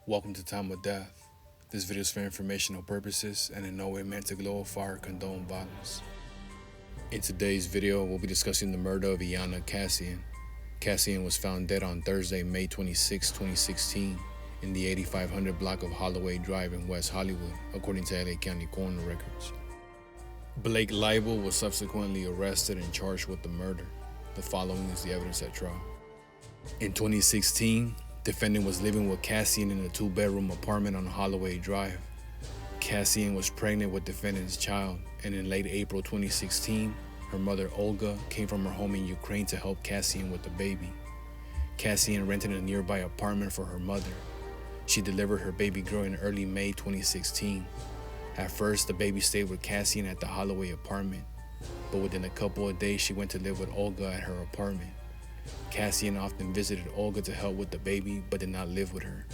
Welcome to Time of Death. This video is for informational purposes and in no way meant to glorify or condone violence. In today's video, we'll be discussing the murder of Iyanna Kassian. Kassian was found dead on Thursday, May 26, 2016, in the 8500 block of Holloway Drive in West Hollywood, according to LA County coroner records. Blake Leibel was subsequently arrested and charged with the murder. The following is the evidence at trial. In 2016, defendant was living with Kassian in a two-bedroom apartment on Holloway Drive. Kassian was pregnant with defendant's child, and in late April 2016, her mother Olga came from her home in Ukraine to help Kassian with the baby. Kassian rented a nearby apartment for her mother. She delivered her baby girl in early May 2016. At first, the baby stayed with Kassian at the Holloway apartment, but within a couple of days, she went to live with Olga at her apartment. Kassian often visited Olga to help with the baby, but did not live with her.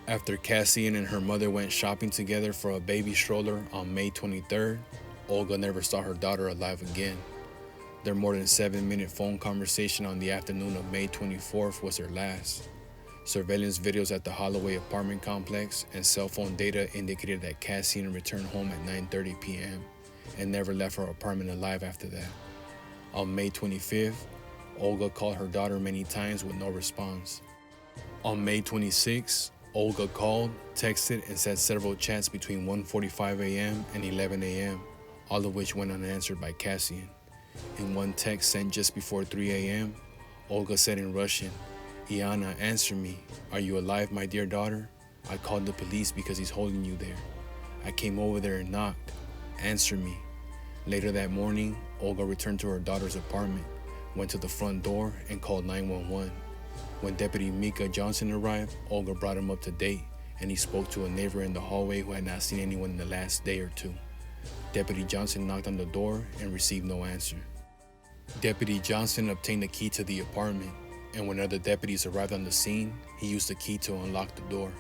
After Kassian and her mother went shopping together for a baby stroller on May 23rd, Olga never saw her daughter alive again. Their more than 7-minute phone conversation on the afternoon of May 24th was their last. Surveillance videos at the Holloway apartment complex and cell phone data indicated that Kassian returned home at 9:30 p.m. and never left her apartment alive after that. On May 25th, Olga called her daughter many times with no response. On May 26, Olga called, texted, and sent several chats between 1:45 a.m. and 11 a.m., all of which went unanswered by Kassian. In one text sent just before 3 a.m., Olga said in Russian, "Iyanna, answer me. Are you alive, my dear daughter? I called the police because he's holding you there. I came over there and knocked. Answer me." Later that morning, Olga returned to her daughter's apartment, went to the front door, and called 911. When Deputy Mika Johnson arrived, Olga brought him up to date, and he spoke to a neighbor in the hallway who had not seen anyone in the last day or two. Deputy Johnson knocked on the door and received no answer. Deputy Johnson obtained a key to the apartment, and when other deputies arrived on the scene, he used the key to unlock the door.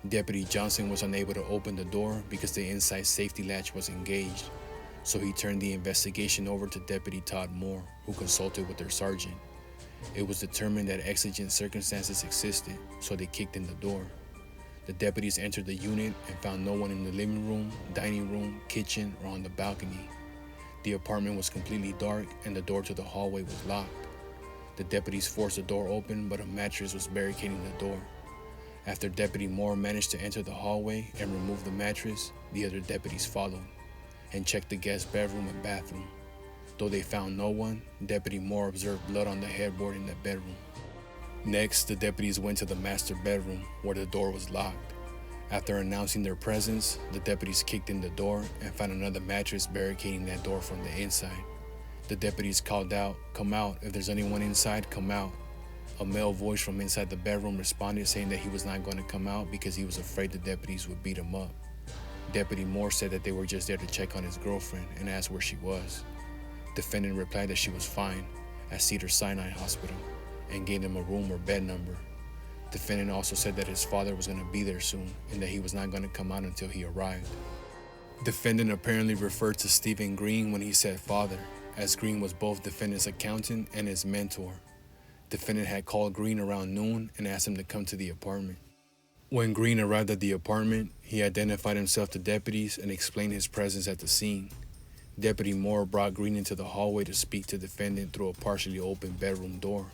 Deputy Johnson was unable to open the door because the inside safety latch was engaged, so he turned the investigation over to Deputy Todd Moore, who consulted with their sergeant. It was determined that exigent circumstances existed, so they kicked in the door. The deputies entered the unit and found no one in the living room, dining room, kitchen, or on the balcony. The apartment was completely dark and the door to the hallway was locked. The deputies forced the door open, but a mattress was barricading the door. After Deputy Moore managed to enter the hallway and remove the mattress, the other deputies followed and checked the guest bedroom and bathroom. Though they found no one, Deputy Moore observed blood on the headboard in the bedroom. Next, the deputies went to the master bedroom, where the door was locked. After announcing their presence, the deputies kicked in the door and found another mattress barricading that door from the inside. The deputies called out, "Come out, if there's anyone inside, come out." A male voice from inside the bedroom responded saying that he was not going to come out because he was afraid the deputies would beat him up. Deputy Moore said that they were just there to check on his girlfriend and asked where she was. Defendant replied that she was fine at Cedars-Sinai Hospital and gave them a room or bed number. Defendant also said that his father was going to be there soon and that he was not going to come out until he arrived. Defendant apparently referred to Stephen Green when he said father, as Green was both defendant's accountant and his mentor. Defendant had called Green around noon and asked him to come to the apartment. When Green arrived at the apartment, he identified himself to deputies and explained his presence at the scene. Deputy Moore brought Green into the hallway to speak to defendant through a partially open bedroom door.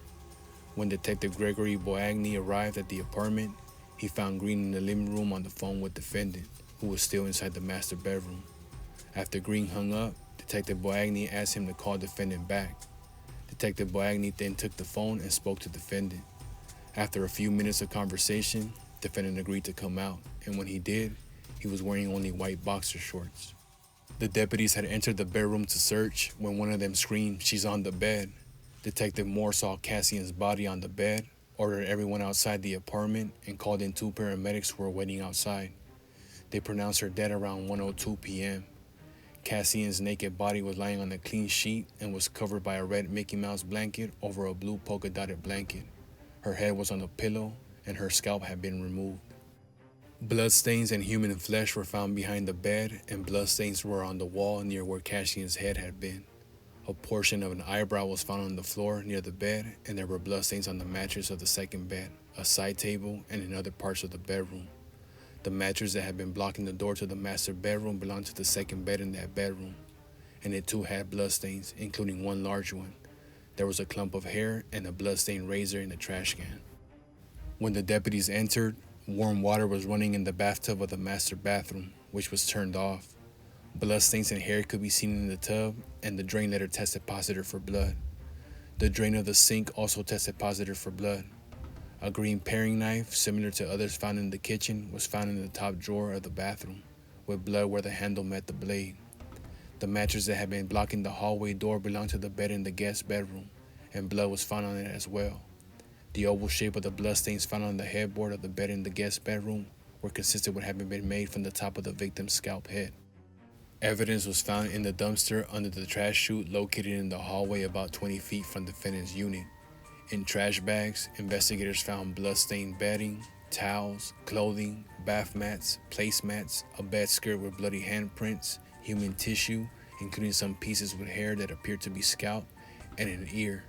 When Detective Gregory Boagny arrived at the apartment, he found Green in the living room on the phone with defendant, who was still inside the master bedroom. After Green hung up, Detective Boagny asked him to call defendant back. Detective Boagny then took the phone and spoke to defendant. After a few minutes of conversation, defendant agreed to come out, and when he did, he was wearing only white boxer shorts. The deputies had entered the bedroom to search when one of them screamed, "She's on the bed." Detective Moore saw Kassian's body on the bed, ordered everyone outside the apartment, and called in 2 paramedics who were waiting outside. They pronounced her dead around 1:02 p.m. Kassian's naked body was lying on a clean sheet and was covered by a red Mickey Mouse blanket over a blue polka-dotted blanket. Her head was on a pillow, and her scalp had been removed. Bloodstains and human flesh were found behind the bed, and bloodstains were on the wall near where Kassian's head had been. A portion of an eyebrow was found on the floor near the bed, and there were bloodstains on the mattress of the second bed, a side table, and in other parts of the bedroom. The mattress that had been blocking the door to the master bedroom belonged to the second bed in that bedroom, and it too had bloodstains, including one large one. There was a clump of hair and a bloodstained razor in the trash can. When the deputies entered, warm water was running in the bathtub of the master bathroom, which was turned off. Bloodstains and hair could be seen in the tub, and the drain letter tested positive for blood. The drain of the sink also tested positive for blood. A green paring knife, similar to others found in the kitchen, was found in the top drawer of the bathroom, with blood where the handle met the blade. The mattress that had been blocking the hallway door belonged to the bed in the guest bedroom, and blood was found on it as well. The oval shape of the bloodstains found on the headboard of the bed in the guest bedroom were consistent with having been made from the top of the victim's scalp head. Evidence was found in the dumpster under the trash chute located in the hallway about 20 feet from the defendant's unit. In trash bags, investigators found blood-stained bedding, towels, clothing, bath mats, placemats, a bed skirt with bloody handprints, human tissue, including some pieces with hair that appeared to be scalp, and an ear.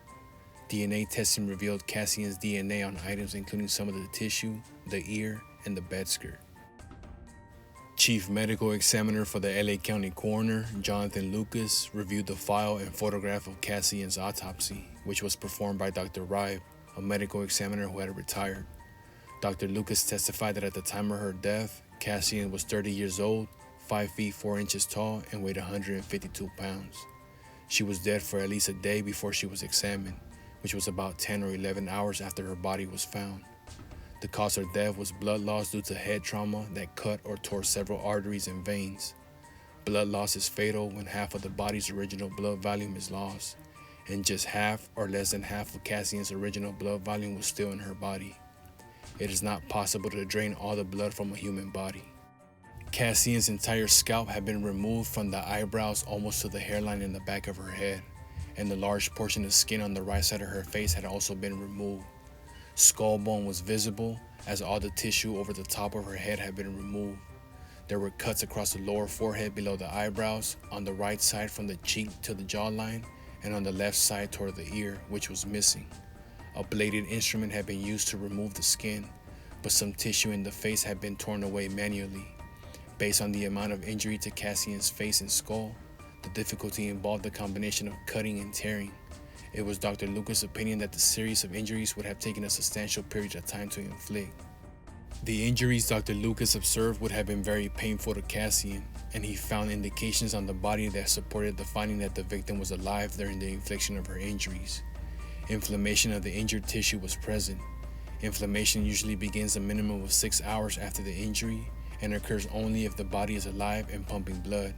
DNA testing revealed Cassian's DNA on items including some of the tissue, the ear, and the bed skirt. Chief Medical Examiner for the LA County Coroner, Jonathan Lucas, reviewed the file and photograph of Cassian's autopsy, which was performed by Dr. Ribe, a medical examiner who had retired. Dr. Lucas testified that at the time of her death, Cassian was 30 years old, 5 feet 4 inches tall, and weighed 152 pounds. She was dead for at least a day before she was examined, which was about 10 or 11 hours after her body was found. The cause of death was blood loss due to head trauma that cut or tore several arteries and veins. Blood loss is fatal when half of the body's original blood volume is lost, and just half or less than half of Cassian's original blood volume was still in her body. It is not possible to drain all the blood from a human body. Cassian's entire scalp had been removed from the eyebrows almost to the hairline in the back of her head, and the large portion of skin on the right side of her face had also been removed. Skull bone was visible, as all the tissue over the top of her head had been removed. There were cuts across the lower forehead below the eyebrows, on the right side from the cheek to the jawline, and on the left side toward the ear, which was missing. A bladed instrument had been used to remove the skin, but some tissue in the face had been torn away manually. Based on the amount of injury to Cassian's face and skull, the difficulty involved a combination of cutting and tearing. It was Dr. Lucas' opinion that the series of injuries would have taken a substantial period of time to inflict. The injuries Dr. Lucas observed would have been very painful to Cassian, and he found indications on the body that supported the finding that the victim was alive during the infliction of her injuries. Inflammation of the injured tissue was present. Inflammation usually begins a minimum of 6 hours after the injury and occurs only if the body is alive and pumping blood.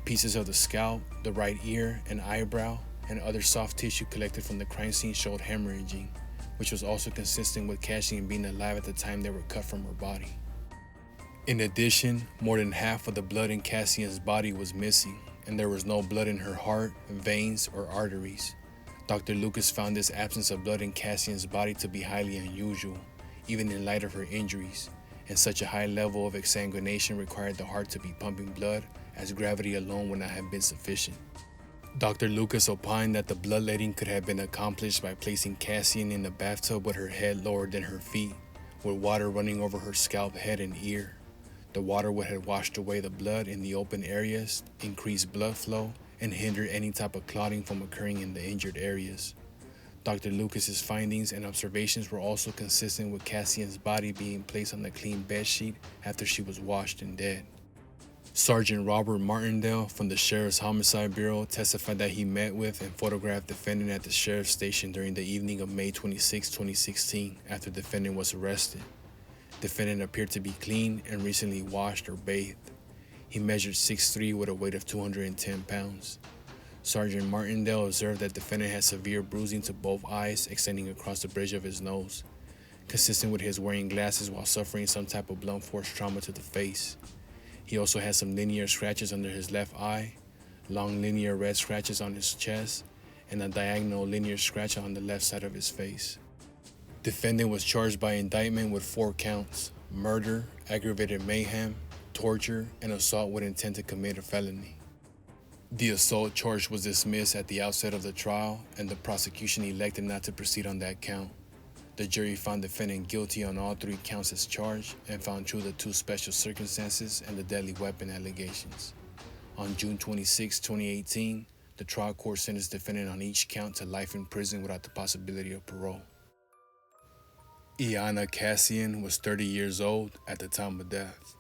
Pieces of the scalp, the right ear and eyebrow, and other soft tissue collected from the crime scene showed hemorrhaging, which was also consistent with Cassian being alive at the time they were cut from her body. In addition, more than half of the blood in Cassian's body was missing, and there was no blood in her heart, veins, or arteries. Dr. Lucas found this absence of blood in Cassian's body to be highly unusual, even in light of her injuries, and such a high level of exsanguination required the heart to be pumping blood, as gravity alone would not have been sufficient. Dr. Lucas opined that the bloodletting could have been accomplished by placing Cassian in the bathtub with her head lower than her feet, with water running over her scalp, head, and ear. The water would have washed away the blood in the open areas, increased blood flow, and hindered any type of clotting from occurring in the injured areas. Dr. Lucas's findings and observations were also consistent with Cassian's body being placed on a clean bedsheet after she was washed and dead. Sergeant Robert Martindale from the Sheriff's Homicide Bureau testified that he met with and photographed defendant at the sheriff's station during the evening of May 26, 2016, after defendant was arrested. Defendant appeared to be clean and recently washed or bathed. He measured 6'3" with a weight of 210 pounds. Sergeant Martindale observed that defendant had severe bruising to both eyes extending across the bridge of his nose, consistent with his wearing glasses while suffering some type of blunt force trauma to the face. He also had some linear scratches under his left eye, long linear red scratches on his chest, and a diagonal linear scratch on the left side of his face. Defendant was charged by indictment with 4 counts: murder, aggravated mayhem, torture, and assault with intent to commit a felony. The assault charge was dismissed at the outset of the trial, and the prosecution elected not to proceed on that count. The jury found defendant guilty on all 3 counts as charged and found true the 2 special circumstances and the deadly weapon allegations. On June 26, 2018, the trial court sentenced defendant on each count to life in prison without the possibility of parole. Iyanna Kassian was 30 years old at the time of death.